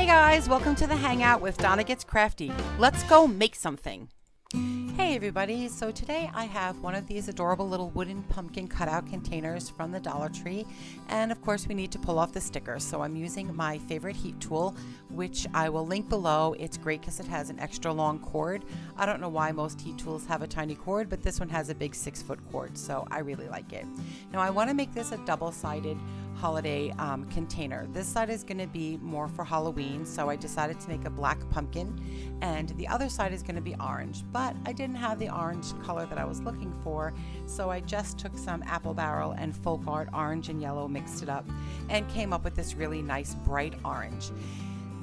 Hey guys, welcome to the Hangout with Donna Gets Crafty. Let's go make something. Hey everybody, so today I have one of these adorable little wooden pumpkin cutout containers from the Dollar Tree, and of course we need to pull off the sticker, so I'm using my favorite heat tool, which I will link below. It's great because it has an extra long cord. I don't know why most heat tools have a tiny cord, but this one has a big 6-foot cord, so I really like it. Now I want to make this a double-sided holiday container. This side is going to be more for Halloween, so I decided to make a black pumpkin, and the other side is going to be orange, but I didn't have the orange color that I was looking for, so I just took some apple barrel and folk art orange and yellow, mixed it up, and came up with this really nice bright orange.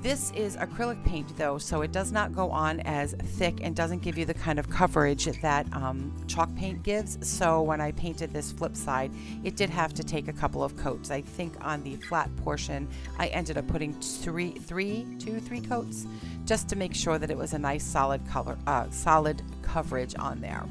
This is acrylic paint though, so it does not go on as thick and doesn't give you the kind of coverage that chalk paint gives. So when I painted this flip side, it did have to take a couple of coats. I think on the flat portion, I ended up putting three coats, just to make sure that it was a nice solid color, solid coverage on there.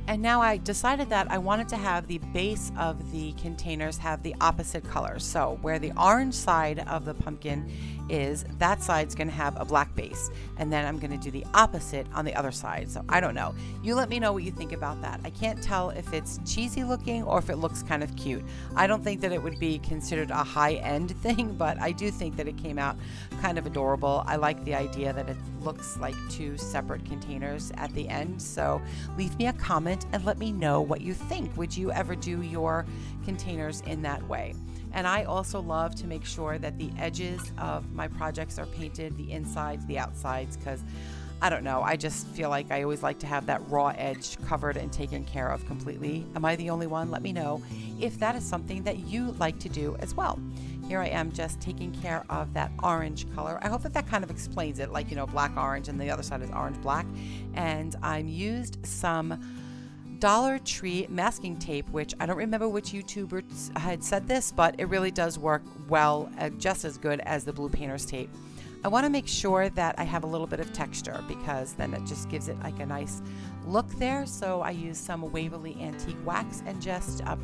And now I decided that I wanted to have the base of the containers have the opposite color. So where the orange side of the pumpkin is, that side's going to have a black base. And then I'm going to do the opposite on the other side. So I don't know. You let me know what you think about that. I can't tell if it's cheesy looking or if it looks kind of cute. I don't think that it would be considered a high-end thing, but I do think that it came out kind of adorable. I like the idea that it looks like two separate containers at the end. So leave me a comment and let me know what you think. Would you ever do your containers in that way? And I also love to make sure that the edges of my projects are painted, the insides, the outsides, because I don't know, I just feel like I always like to have that raw edge covered and taken care of completely. Am I the only one? Let me know if that is something that you like to do as well. Here I am just taking care of that orange color. I hope that that kind of explains it, like, you know, black orange and the other side is orange black. And I'm used some Dollar Tree masking tape, which I don't remember which YouTuber had said this, but it really does work well, just as good as the blue painter's tape. I want to make sure that I have a little bit of texture because then it just gives it like a nice look there. So I use some Waverly Antique Wax and just a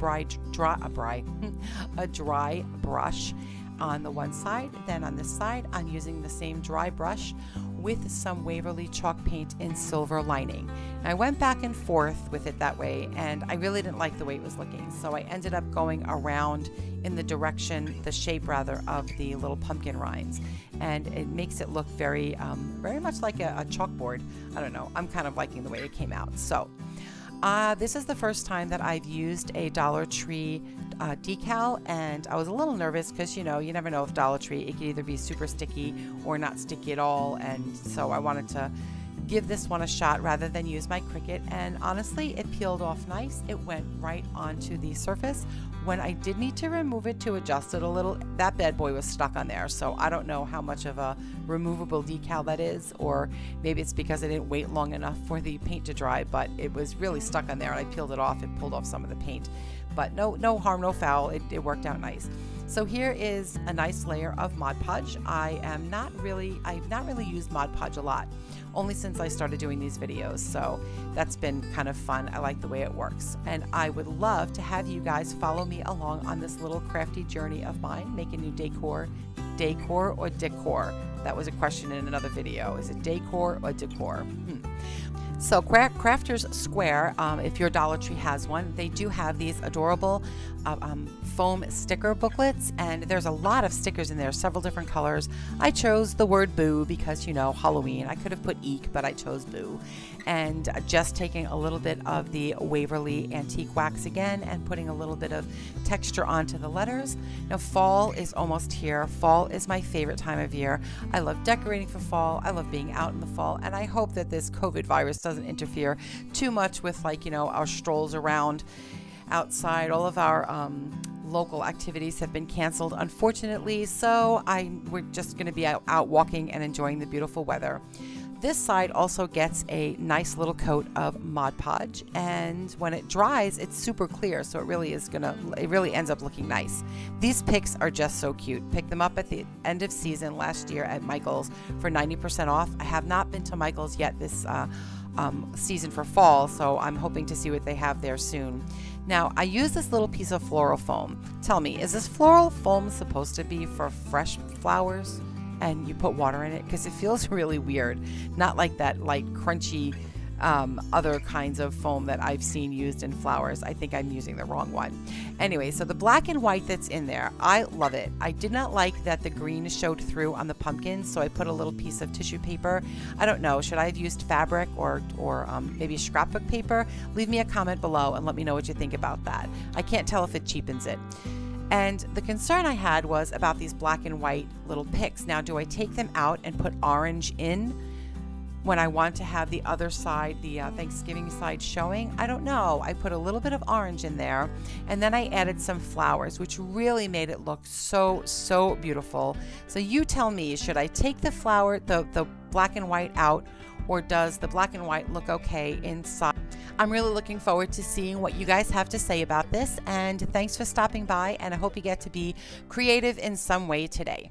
dry brush on the one side. Then on this side, I'm using the same dry brush with some Waverly chalk paint in silver lining. I went back and forth with it that way, and I really didn't like the way it was looking. So I ended up going around in the direction, the shape rather, of the little pumpkin rinds. And it makes it look very much like a chalkboard. I don't know, I'm kind of liking the way it came out. So this is the first time that I've used a Dollar Tree decal, and I was a little nervous because, you know, you never know with Dollar Tree, it could either be super sticky or not sticky at all, and so I wanted to give this one a shot rather than use my Cricut, and honestly it peeled off nice. It went right onto the surface. When I did need to remove it to adjust it a little, that bad boy was stuck on there, so I don't know how much of a removable decal that is, or maybe it's because I didn't wait long enough for the paint to dry, but it was really stuck on there and I peeled it off. It pulled off some of the paint, but no harm, no foul. It worked out nice. So here is a nice layer of Mod Podge. I've not really used Mod Podge a lot, only since I started doing these videos, so that's been kind of fun. I like the way it works, and I would love to have you guys follow me along on this little crafty journey of mine, making new decor or decor. That was a question in another video. Is it decor or decor? So Crafters Square, if your Dollar Tree has one, they do have these adorable foam sticker booklets, and there's a lot of stickers in there, several different colors. I chose the word boo because, you know, Halloween. I could have put eek, but I chose boo. And just taking a little bit of the Waverly Antique Wax again and putting a little bit of texture onto the letters. Now fall is almost here. Fall is my favorite time of year. I love decorating for fall. I love being out in the fall, and I hope that this COVID virus doesn't interfere too much with, like, you know, our strolls around outside. All of our local activities have been canceled, unfortunately, so we're just going to be out walking and enjoying the beautiful weather. this side also gets a nice little coat of Mod Podge, and when it dries, it's super clear, so it really ends up looking nice. These picks are just so cute. Picked them up at the end of season last year at Michael's for 90% off. I have not been to Michael's yet this season for fall, so I'm hoping to see what they have there soon. Now, I use this little piece of floral foam. Tell me, is this floral foam supposed to be for fresh flowers and you put water in it? Because it feels really weird, not like that light crunchy other kinds of foam that I've seen used in flowers. I think I'm using the wrong one. Anyway, so the black and white that's in there, I love it. I did not like that the green showed through on the pumpkins, so I put a little piece of tissue paper. I don't know, should I have used fabric or maybe scrapbook paper? Leave me a comment below and let me know what you think about that. I can't tell if it cheapens it. And the concern I had was about these black and white little picks. Now, do I take them out and put orange in when I want to have the other side, the Thanksgiving side showing? I don't know. I put a little bit of orange in there, and then I added some flowers, which really made it look so beautiful. So you tell me, should I take the the black and white out, or does the black and white look okay inside? I'm really looking forward to seeing what you guys have to say about this, and thanks for stopping by, and I hope you get to be creative in some way today.